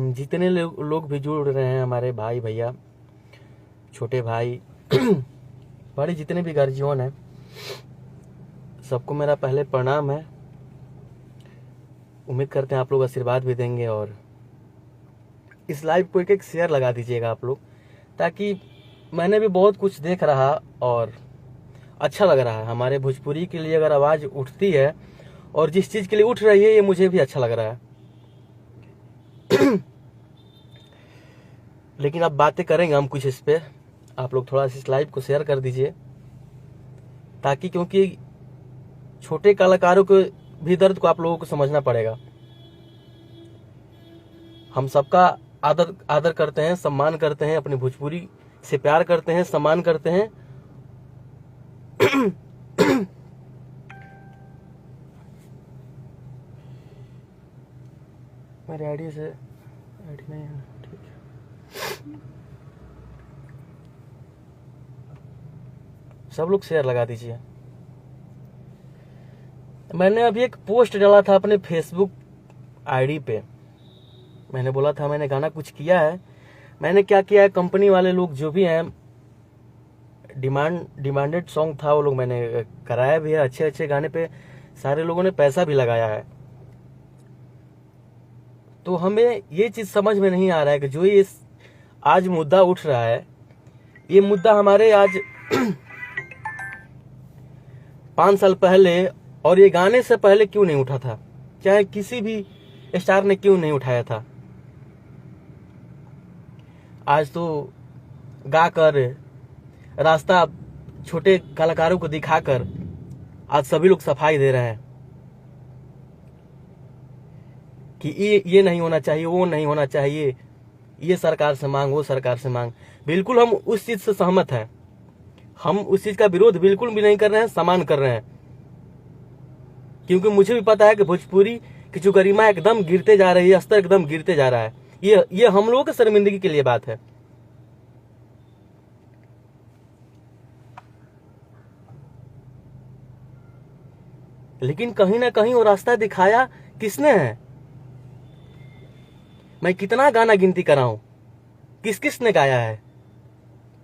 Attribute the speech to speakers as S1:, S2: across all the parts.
S1: जितने लोग भी जुड़ रहे हैं, हमारे भाई भैया, छोटे भाई, बड़े जितने भी गार्जियन हैं, सबको मेरा पहले प्रणाम है। उम्मीद करते हैं आप लोग आशीर्वाद भी देंगे और इस लाइव को एक शेयर लगा दीजिएगा आप लोग, ताकि मैंने भी बहुत कुछ देख रहा और अच्छा लग रहा है। हमारे भोजपुरी के लिए अगर आवाज़ उठती है और जिस चीज़ के लिए उठ रही है, ये मुझे भी अच्छा लग रहा है। लेकिन अब बातें करेंगे हम कुछ इस पे, आप लोग थोड़ा सा इस लाइव को शेयर कर दीजिए, ताकि क्योंकि छोटे कलाकारों के भी दर्द को आप लोगों को समझना पड़ेगा। हम सबका आदर करते हैं, सम्मान करते हैं, अपनी भोजपुरी से प्यार करते हैं, सम्मान करते हैं। मेरे आईडी से आईडी नहीं है, ठीक है। सब लोग शेयर लगा दीजिए। मैंने अभी एक पोस्ट डाला था अपने फेसबुक आईडी पे। मैंने बोला था मैंने गाना कुछ किया है। मैंने क्या किया है, कंपनी वाले लोग जो भी हैं, डिमांडेड सॉन्ग था, वो लोग मैंने कराया भी है। अच्छे अच्छे गाने पे सारे लोगों ने पैसा भी लगाया है। तो हमें ये चीज समझ में नहीं आ रहा है कि जो ये आज मुद्दा उठ रहा है, ये मुद्दा हमारे आज 5 साल पहले और ये गाने से पहले क्यों नहीं उठा था, चाहे किसी भी स्टार ने क्यों नहीं उठाया था। आज तो गाकर, रास्ता छोटे कलाकारों को दिखाकर आज सभी लोग सफाई दे रहे हैं कि ये नहीं होना चाहिए, वो नहीं होना चाहिए, ये सरकार से मांग, वो सरकार से मांग। बिल्कुल हम उस चीज से सहमत हैं, हम उस चीज का विरोध बिल्कुल भी नहीं कर रहे हैं, सम्मान कर रहे हैं। क्योंकि मुझे भी पता है कि भोजपुरी की जो गरिमा एकदम गिरते जा रही है, स्तर एकदम गिरते जा रहा है। ये हम लोगों की शर्मिंदगी के लिए बात है। लेकिन कहीं ना कहीं वो रास्ता दिखाया किसने है? मैं कितना गाना गिनती कराऊं, किस किस ने गाया है?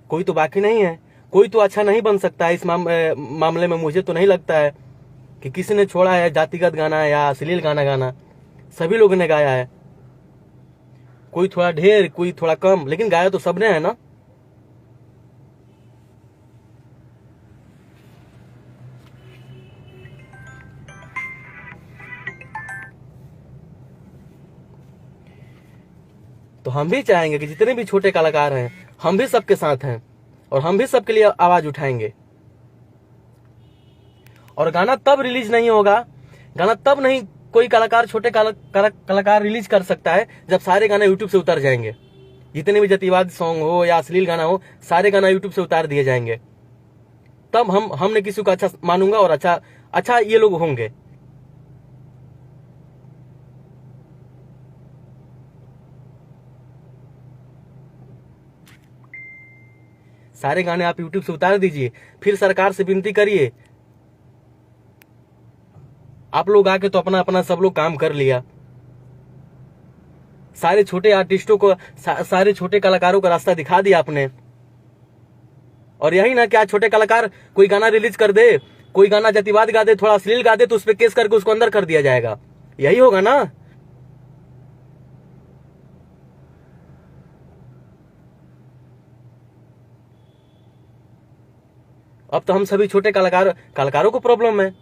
S1: कोई तो बाकी नहीं है, कोई तो अच्छा नहीं बन सकता है। इस मामले में मुझे तो नहीं लगता है कि किसी ने छोड़ा है जातिगत गाना या अश्लील गाना गाना। सभी लोगों ने गाया है, कोई थोड़ा ढेर, कोई थोड़ा कम, लेकिन गाया तो सबने है ना। तो हम भी चाहेंगे कि जितने भी छोटे कलाकार हैं, हम भी सबके साथ हैं और हम भी सबके लिए आवाज उठाएंगे। और गाना तब रिलीज नहीं होगा, गाना तब नहीं कोई कलाकार, छोटे कलाकार रिलीज कर सकता है जब सारे गाने यूट्यूब से उतर जाएंगे। जितने भी जातिवाद सॉन्ग हो या अश्लील गाना हो, सारे गाना यूट्यूब से उतार दिए जाएंगे। तब हमने किसी को अच्छा मानूंगा और अच्छा ये लोग होंगे। सारे गाने आप यूट्यूब से उतार दीजिए, फिर सरकार से विनती करिए। आप लोग आके तो अपना अपना सब लोग काम कर लिया। सारे छोटे आर्टिस्टों को, सारे छोटे कलाकारों का रास्ता दिखा दिया आपने। और यही ना, क्या छोटे कलाकार कोई गाना रिलीज कर दे, कोई गाना जातिवाद गा दे, थोड़ा अश्लील गा दे, तो उस पर केस करके उसको अंदर कर दिया जाएगा। यही होगा ना। अब तो हम सभी छोटे कलाकारों को प्रॉब्लम है।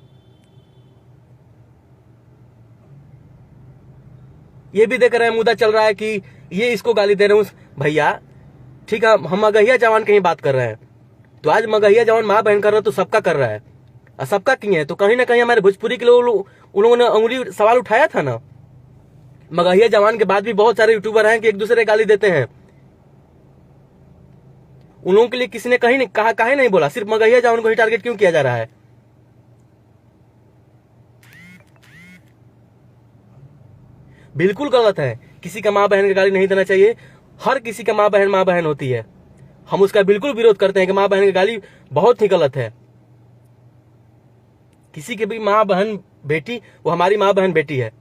S1: ये भी देख रहे हैं, मुद्दा चल रहा है कि ये इसको गाली दे रहे हूं। भैया ठीक है, हम मगहिया जवान की बात कर रहे हैं, तो आज मगहिया जवान माँ बहन कर रहा है तो सबका कर रहा है, और सबका किए है। तो कहीं ना कहीं हमारे भोजपुरी के लोग, उन लोगों ने उंगली सवाल उठाया था ना। मगहिया जवान के बाद भी बहुत सारे यूट्यूबर हैं कि एक दूसरे गाली देते हैं। उन लोगों के लिए किसी ने कहीं नहीं कहा, काहे नहीं बोला? सिर्फ मगहिया जवान को ही टारगेट क्यों किया जा रहा है? बिल्कुल गलत है। किसी का माँ बहन की गाली नहीं देना चाहिए। हर किसी का माँ बहन होती है। हम उसका बिल्कुल विरोध करते हैं कि माँ बहन की गाली बहुत ही गलत है। किसी की भी माँ बहन बेटी वो हमारी माँ बहन बेटी है।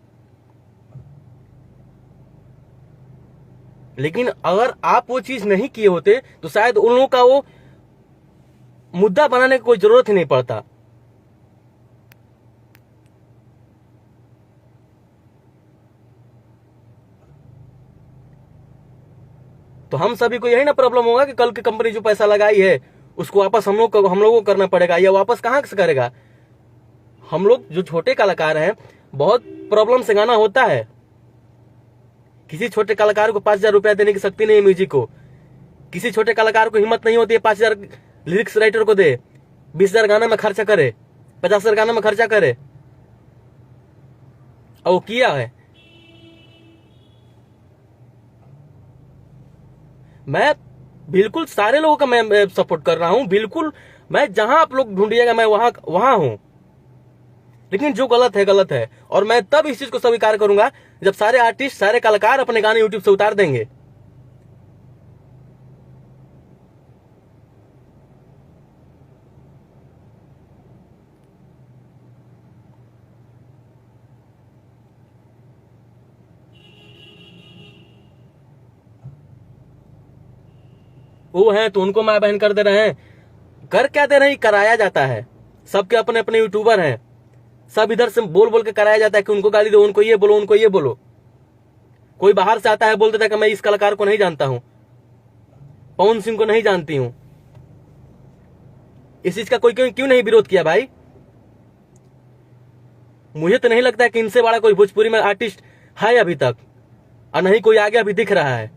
S1: लेकिन अगर आप वो चीज नहीं किए होते तो शायद उन लोगों का वो मुद्दा बनाने की कोई जरूरत ही नहीं पड़ता। तो हम सभी को यही ना प्रॉब्लम होगा कि कल की कंपनी जो पैसा लगाई है उसको वापस हम लोगों को करना पड़ेगा, या वापस कहां से करेगा। हम लोग जो छोटे कलाकार हैं बहुत प्रॉब्लम से गाना होता है। किसी छोटे कलाकार को 5,000 रुपया देने की शक्ति नहीं है म्यूजिक को। किसी छोटे कलाकार को हिम्मत नहीं होती है 5,000 लिरिक्स राइटर को दे, 20,000 गाना में खर्चा करे, 50,000 गाना में खर्चा करे। और वो किया है। मैं बिल्कुल सारे लोगों का मैं सपोर्ट कर रहा हूं, बिल्कुल मैं जहां आप लोग ढूंढिएगा मैं वहां हूं। लेकिन जो गलत है गलत है, और मैं तब इस चीज को स्वीकार करूंगा जब सारे आर्टिस्ट सारे कलाकार अपने गाने यूट्यूब से उतार देंगे। वो हैं तो उनको माँ बहन कर दे रहे हैं। कर क्या दे रहे हैं, कराया जाता है। सबके अपने अपने यूट्यूबर हैं, सब इधर से बोल बोल के कराया जाता है कि उनको गाली दो, उनको ये बोलो, उनको ये बोलो। कोई बाहर से आता है बोल देता है कि मैं इस कलाकार को नहीं जानता हूं, पवन सिंह को नहीं जानती हूं। इस चीज का कोई क्यों नहीं विरोध किया भाई। मुझे तो नहीं लगता है कि इनसे बड़ा कोई भोजपुरी में आर्टिस्ट है अभी तक, और नहीं कोई आगे अभी दिख रहा है,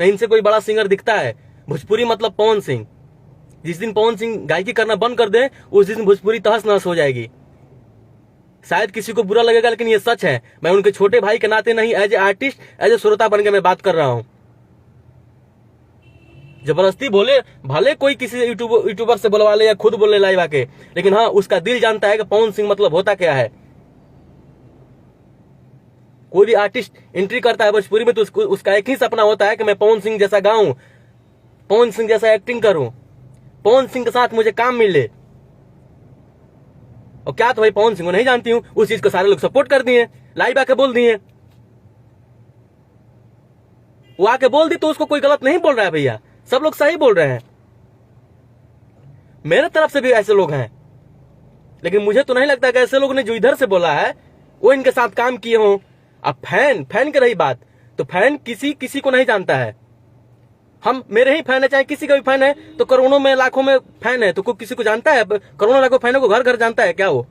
S1: नहीं इनसे कोई बड़ा सिंगर दिखता है। भोजपुरी मतलब पवन सिंह। जिस दिन पवन सिंह गायकी करना बंद कर दे उस दिन भोजपुरी तहस नहस हो जाएगी। शायद किसी को बुरा लगेगा लेकिन ये सच है। मैं उनके छोटे भाई के नाते नहीं, as a artist as a श्रोता बन के मैं बात कर रहा हूं। जबरदस्ती बोले भले कोई किसी यूट्यूबर से बुलवा ले या खुद बोले लाइव आके, लेकिन हाँ उसका दिल जानता है कि पवन सिंह मतलब होता क्या है। कोई भी आर्टिस्ट एंट्री करता है भोजपुरी में तो उसका एक ही सपना होता है कि मैं पवन सिंह जैसा गाऊं, पवन सिंह जैसा एक्टिंग करूं, पवन सिंह के साथ मुझे काम मिले। और क्या तो भाई पवन सिंह को नहीं जानती हूं, उस चीज को सारे लोग सपोर्ट कर दिए, लाइव आके बोल दिए। वो आके बोल दी तो उसको कोई गलत नहीं बोल रहा है भैया, सब लोग सही बोल रहे हैं। मेरे तरफ से भी ऐसे लोग हैं, लेकिन मुझे तो नहीं लगता कि ऐसे लोग ने जो इधर से बोला है वो इनके साथ काम किए हों। अब फैन की रही बात, तो फैन किसी को नहीं जानता है। हम मेरे ही फैन है, चाहे किसी का भी फैन है, तो करोड़ों में लाखों में फैन है, तो कोई किसी को जानता है? करोड़ों लाखों फैनों को घर घर जानता है क्या वो?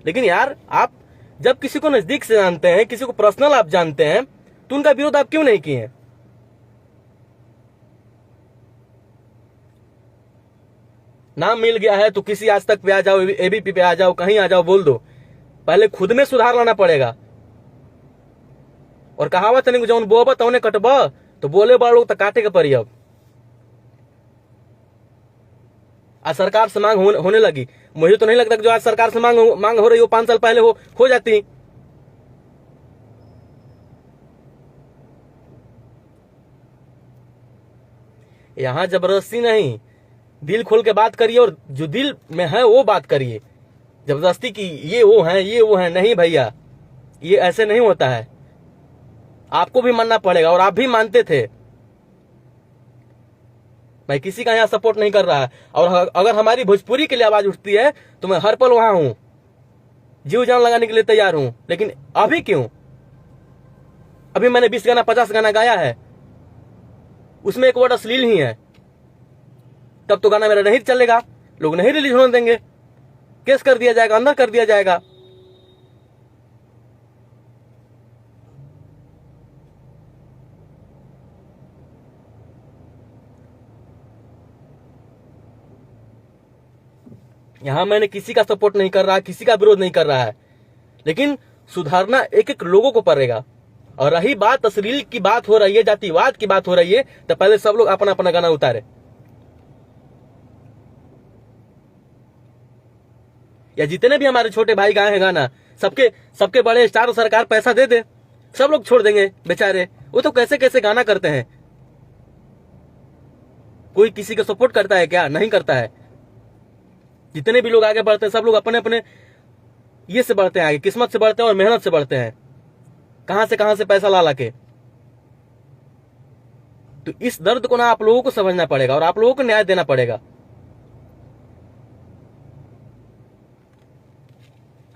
S1: लेकिन यार आप जब किसी को नजदीक से जानते हैं, किसी को पर्सनल आप जानते हैं, तो उनका विरोध आप क्यों नहीं किए? नाम मिल गया है तो किसी आज तक पे आ जाओ, एबीपी पे आ जाओ, कहीं आ जाओ, बोल दो। पहले खुद में सुधार लाना पड़ेगा। और कहावत नहीं, जौन बोब तौने कटब, तो बोले बड़ लोग तो काटे के पड़ी। अब आज सरकार से मांग होने लगी। मुझे तो नहीं लगता कि जो आज सरकार से मांग हो रही हो 5 साल पहले हो जाती। यहां जबरदस्ती नहीं, दिल खोल के बात करिए, और जो दिल में है वो बात करिए। जबरदस्ती की ये वो है नहीं भैया, ये ऐसे नहीं होता है। आपको भी मानना पड़ेगा, और आप भी मानते थे। मैं किसी का यहां सपोर्ट नहीं कर रहा है, और अगर हमारी भोजपुरी के लिए आवाज उठती है तो मैं हर पल वहां हूं, जीव जान लगाने के लिए तैयार हूं। लेकिन अभी क्यों? अभी मैंने 20 गाना 50 गाना गाया है, उसमें एक वर्ड अश्लील ही है, तब तो गाना मेरा नहीं चलेगा, लोग नहीं रिलीज होने देंगे, केस कर दिया जाएगा, अंदर कर दिया जाएगा। यहां मैंने किसी का सपोर्ट नहीं कर रहा, किसी का विरोध नहीं कर रहा है, लेकिन सुधारना एक एक लोगों को पड़ेगा। और रही बात अश्लील की बात हो रही है, जातिवाद की बात हो रही है, तो पहले सब लोग अपना अपना गाना उतारे, या जितने भी हमारे छोटे भाई गाए हैं गाना, सबके बड़े स्टार सरकार पैसा दे दे, सब लोग छोड़ देंगे बेचारे। वो तो कैसे कैसे गाना करते हैं। कोई किसी का सपोर्ट करता है क्या? नहीं करता है। जितने भी लोग आगे बढ़ते हैं सब लोग अपने अपने ये से बढ़ते हैं आगे, किस्मत से बढ़ते हैं और मेहनत से बढ़ते हैं, कहां से पैसा ला के। तो इस दर्द को ना आप लोगों को समझना पड़ेगा और आप लोगों को न्याय देना पड़ेगा।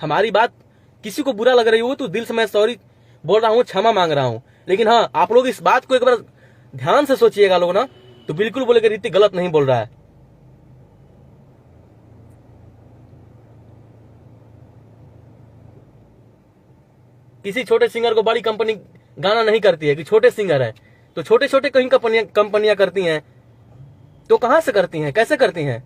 S1: हमारी बात किसी को बुरा लग रही हो तो दिल से मैं सॉरी बोल रहा हूं, क्षमा मांग रहा हूं। लेकिन हाँ, आप लोग इस बात को एक बार ध्यान से सोचिएगा लोग ना, तो बिल्कुल बोलेगा ऋतिक गलत नहीं बोल रहा है। किसी छोटे सिंगर को बड़ी कंपनी गाना नहीं करती है कि छोटे सिंगर है, तो छोटे छोटे कहीं कंपनियां करती हैं, तो कहां से करती हैं, कैसे करती हैं?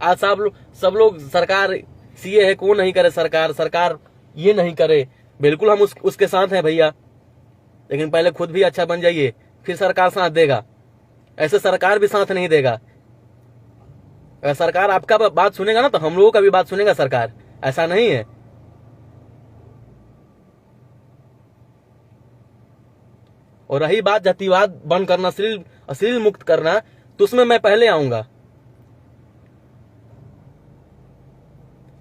S1: आज सब लोग सरकार सीए है, कौन नहीं करे, सरकार ये नहीं करे, बिल्कुल हम उसके साथ हैं भैया। लेकिन पहले खुद भी अच्छा बन जाइए, फिर सरकार साथ देगा। ऐसे सरकार भी साथ नहीं देगा। अगर सरकार आपका बात सुनेगा ना तो हम लोगों का भी बात सुनेगा सरकार, ऐसा नहीं है। और रही बात जातिवाद बंद करना, अश्लील मुक्त करना, तो उसमें मैं पहले आऊंगा।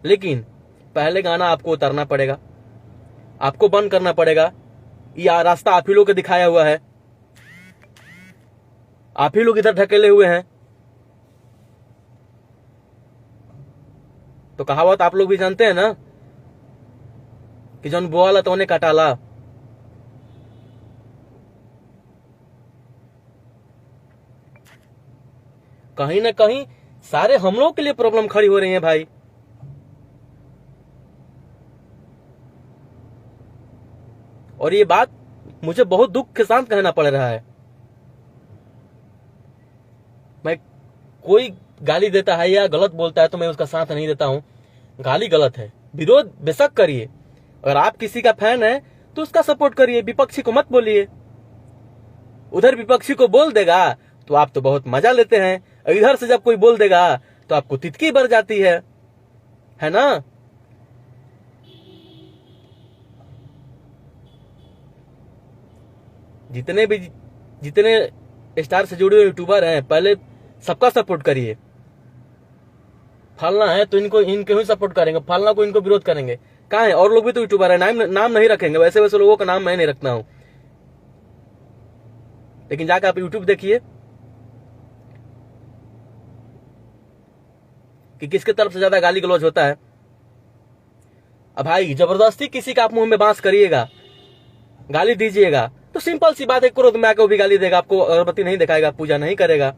S1: लेकिन पहले गाना आपको उतारना पड़ेगा, आपको बंद करना पड़ेगा। यह रास्ता आप ही लोग को दिखाया हुआ है, आप ही लोग इधर ढकेले हुए हैं। तो कहावत आप लोग भी जानते हैं ना कि जौन बोआला तो उन्हें कटाला। कहीं ना कहीं सारे हम लोग के लिए प्रॉब्लम खड़ी हो रही है भाई। और ये बात मुझे बहुत दुख के साथ कहना पड़ रहा है। मैं कोई गाली देता है या गलत बोलता है तो मैं उसका साथ नहीं देता हूं। गाली गलत है, विरोध बेशक करिए। अगर आप किसी का फैन है तो उसका सपोर्ट करिए, विपक्षी को मत बोलिए। उधर विपक्षी को बोल देगा तो आप तो बहुत मजा लेते हैं, और इधर से जब कोई बोल देगा तो आपको तितकी भर जाती है ना। जितने स्टार से जुड़े हुए यूट्यूबर हैं, पहले सबका सपोर्ट करिए। फलना है तो इनको ही सपोर्ट करेंगे, फलना को इनको विरोध करेंगे। कहाँ है? और लोग भी तो यूट्यूबर है, नाम नहीं रखेंगे। वैसे लोगों का नाम मैं नहीं रखता हूं। लेकिन जाकर आप यूट्यूब देखिए कि किसके तरफ से ज्यादा गाली गलौज होता है। अब भाई जबरदस्ती किसी का आप मुंह में बांस करिएगा, गाली दीजिएगा, तो सिंपल सी बात है, क्रोध में आकर वो भी गाली देगा, आपको अगरबत्ती नहीं दिखाएगा, पूजा नहीं करेगा।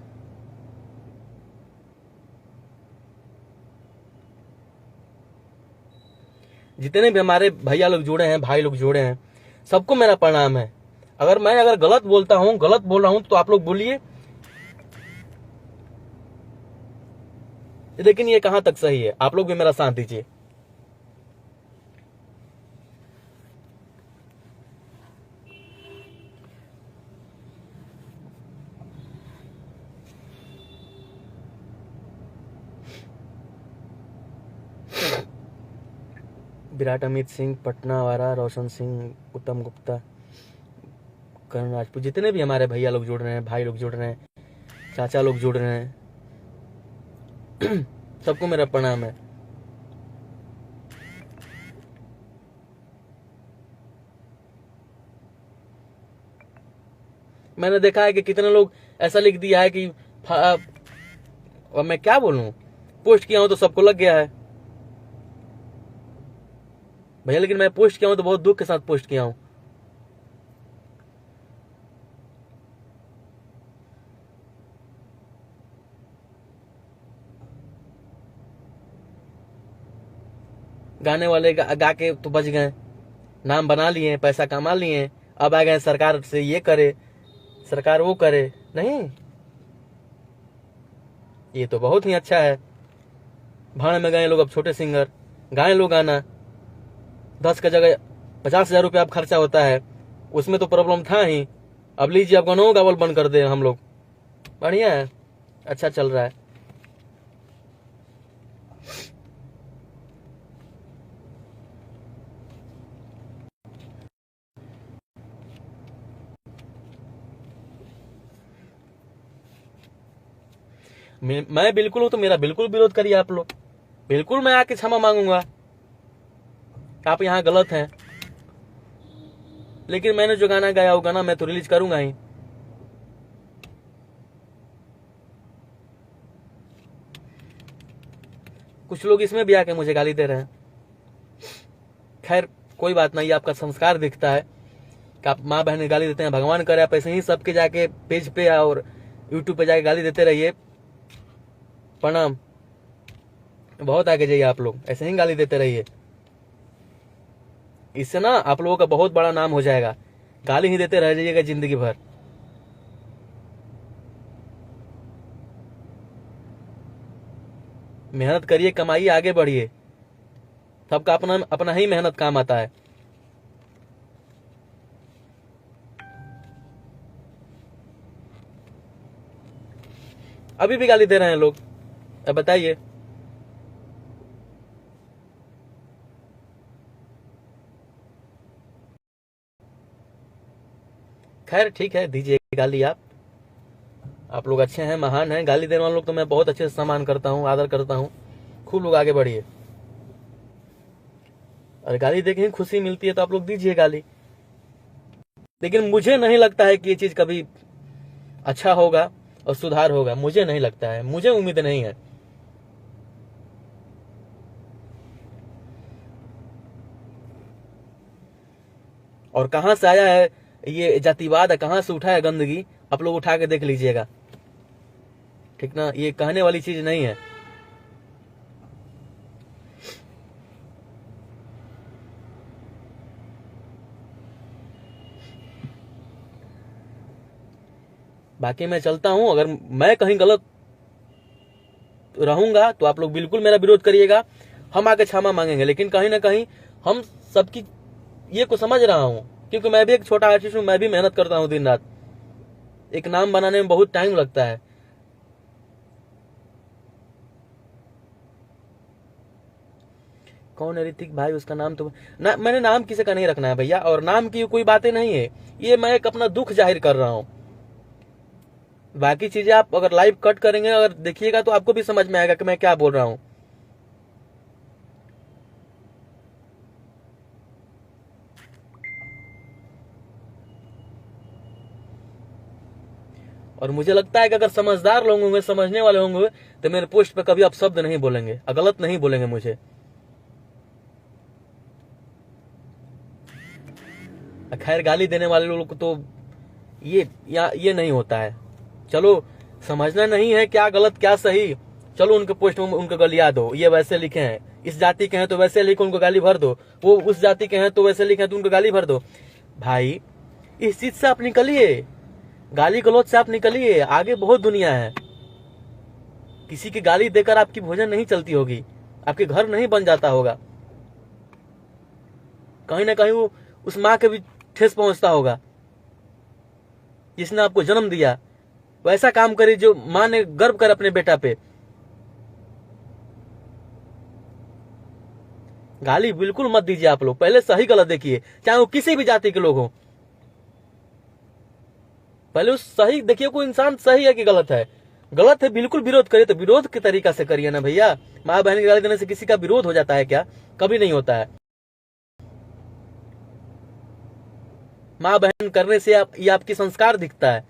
S1: जितने भी हमारे भैया लोग जुड़े हैं, भाई लोग जुड़े हैं, सबको मेरा प्रणाम है। अगर गलत बोलता हूं, गलत बोल रहा हूं, तो आप लोग बोलिए, लेकिन ये कहां तक सही है, आप लोग भी मेरा साथ दीजिए। विराट, अमित सिंह, पटना वाला, रोशन सिंह, उत्तम गुप्ता, करण राजपूत, जितने भी हमारे भैया लोग जुड़ रहे हैं, भाई लोग जुड़ रहे हैं, चाचा लोग जुड़ रहे हैं, सबको मेरा प्रणाम है। मैंने देखा है कि कितने लोग ऐसा लिख दिया है कि और मैं क्या बोलूं, पोस्ट किया हूं तो सबको लग गया है भैया। लेकिन मैं पोस्ट किया हूं तो बहुत दुख के साथ पोस्ट किया हूं। गाने वाले गा के तो बच गए, नाम बना लिए, पैसा कमा लिए, अब आ गए सरकार से ये करे, सरकार वो करे। नहीं, ये तो बहुत ही अच्छा है। भाड़ में गए लोग, अब छोटे सिंगर गाए लोग गाना, 10 की जगह 50,000 रुपया अब खर्चा होता है, उसमें तो प्रॉब्लम था ही। अब लीजिए, अब गानों गावल बंद कर दे हम लोग, बढ़िया है, अच्छा चल रहा है। मैं बिल्कुल हूं तो मेरा बिल्कुल विरोध करिए आप लोग, बिल्कुल मैं आके क्षमा मांगूंगा, आप यहाँ गलत हैं। लेकिन मैंने जो गाना गाया वो गाना मैं तो रिलीज करूंगा ही। कुछ लोग इसमें भी आके मुझे गाली दे रहे हैं। खैर कोई बात नहीं, आपका संस्कार दिखता है कि आप माँ बहन गाली देते हैं। भगवान करे आप ऐसे ही सबके जाके पेज पे और यूट्यूब पे जाके गाली देते रहिए। प्रणाम, बहुत आगे जाइए आप लोग, ऐसे ही गाली देते रहिए। इससे ना आप लोगों का बहुत बड़ा नाम हो जाएगा। गाली ही देते रह जाइएगा जिंदगी भर। मेहनत करिए, कमाइए, आगे बढ़िए। सबका अपना अपना ही मेहनत काम आता है। अभी भी गाली दे रहे हैं लोग, अब बताइए। खैर ठीक है, दीजिए गाली। आप लोग अच्छे हैं, महान हैं। गाली देने वाले लोग तो मैं बहुत अच्छे से सम्मान करता हूँ, आदर करता हूँ। खूब लोग आगे बढ़िए। और गाली देके ही खुशी मिलती है तो आप लोग दीजिए गाली। लेकिन मुझे नहीं लगता है कि ये चीज कभी अच्छा होगा और सुधार होगा। मुझे नहीं लगता है, मुझे उम्मीद नहीं है। और कहां से आया है ये जातिवाद, कहां से उठा है गंदगी, आप लोग उठा के देख लीजिएगा, ठीक ना। ये कहने वाली चीज नहीं है। बाकी मैं चलता हूं। अगर मैं कहीं गलत रहूंगा तो आप लोग बिल्कुल मेरा विरोध करिएगा, हम आके क्षमा मांगेंगे। लेकिन कहीं ना कहीं हम सबकी ये को समझ रहा हूं, क्योंकि मैं भी एक छोटा आर्टिस्ट हूं, मैं भी मेहनत करता हूं दिन रात। एक नाम बनाने में बहुत टाइम लगता है। कौन है ऋतिक भाई, उसका नाम तो ना, मैंने नाम किसी का नहीं रखना है भैया, और नाम की कोई बातें नहीं है। ये मैं एक अपना दुख जाहिर कर रहा हूं। बाकी चीजें आप अगर लाइव कट करेंगे, अगर देखिएगा तो आपको भी समझ में आएगा कि मैं क्या बोल रहा हूं। और मुझे लगता है कि अगर समझदार लोग होंगे, समझने वाले होंगे, तो मेरे पोस्ट पे कभी आप शब्द नहीं बोलेंगे, गलत नहीं बोलेंगे मुझे। खैर गाली देने वाले लोग को तो ये नहीं होता है। चलो, समझना नहीं है क्या गलत क्या सही, चलो उनके पोस्ट में उनको गलिया दो। ये वैसे लिखे हैं, इस जाति के हैं तो वैसे लिखो, उनको गाली भर दो। वो उस जाति के हैं तो वैसे लिखे हैं तो उनको गाली भर दो। भाई इस चीज से आप निकलिए, गाली गलौज से आप निकलिए। आगे बहुत दुनिया है। किसी की गाली देकर आपकी भोजन नहीं चलती होगी, आपके घर नहीं बन जाता होगा। कहीं ना कहीं वो उस माँ के भी ठेस पहुंचता होगा जिसने आपको जन्म दिया। वैसा काम करे जो माँ ने गर्व कर अपने बेटा पे। गाली बिल्कुल मत दीजिए आप लोग, पहले सही गलत देखिए, चाहे वो किसी भी जाति के लोग हो। पहले उस सही देखिए, कोई इंसान सही है कि गलत है। गलत है बिल्कुल विरोध करे तो विरोध के तरीका से करिए ना भैया। माँ बहन की गाली देने से किसी का विरोध हो जाता है क्या? कभी नहीं होता है। माँ बहन करने से ये आपकी संस्कार दिखता है।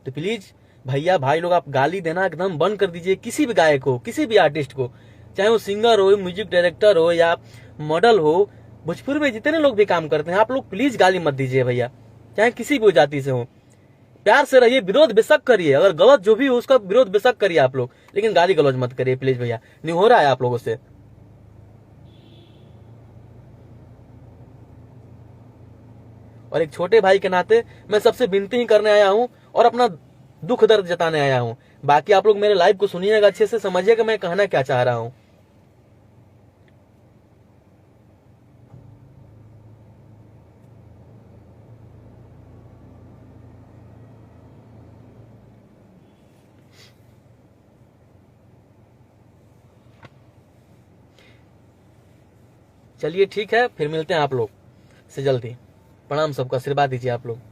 S1: तो प्लीज भैया भाई लोग, आप गाली देना एकदम बंद कर दीजिए। किसी भी गायक हो, किसी भी आर्टिस्ट को, चाहे वो सिंगर हो, म्यूजिक डायरेक्टर हो या मॉडल हो, भोजपुर में जितने लोग भी काम करते हैं, आप लोग प्लीज गाली मत दीजिए भैया, चाहे किसी भी जाति से हो। प्यार से रहिए, विरोध बेशक करिए, अगर गलत जो भी हो उसका विरोध बेशक करिए आप लोग, लेकिन गाली गलौज मत करिए प्लीज भैया, नहीं हो रहा है आप लोगों से। और एक छोटे भाई के नाते मैं सबसे विनती ही करने आया हूं और अपना दुख दर्द जताने आया हूं। बाकी आप लोग मेरे लाइव को सुनिएगा, अच्छे से समझिएगा मैं कहना क्या चाह रहा हूं। चलिए ठीक है, फिर मिलते हैं आप लोग से जल्दी। प्रणाम, सबका आशीर्वाद दीजिए आप लोग।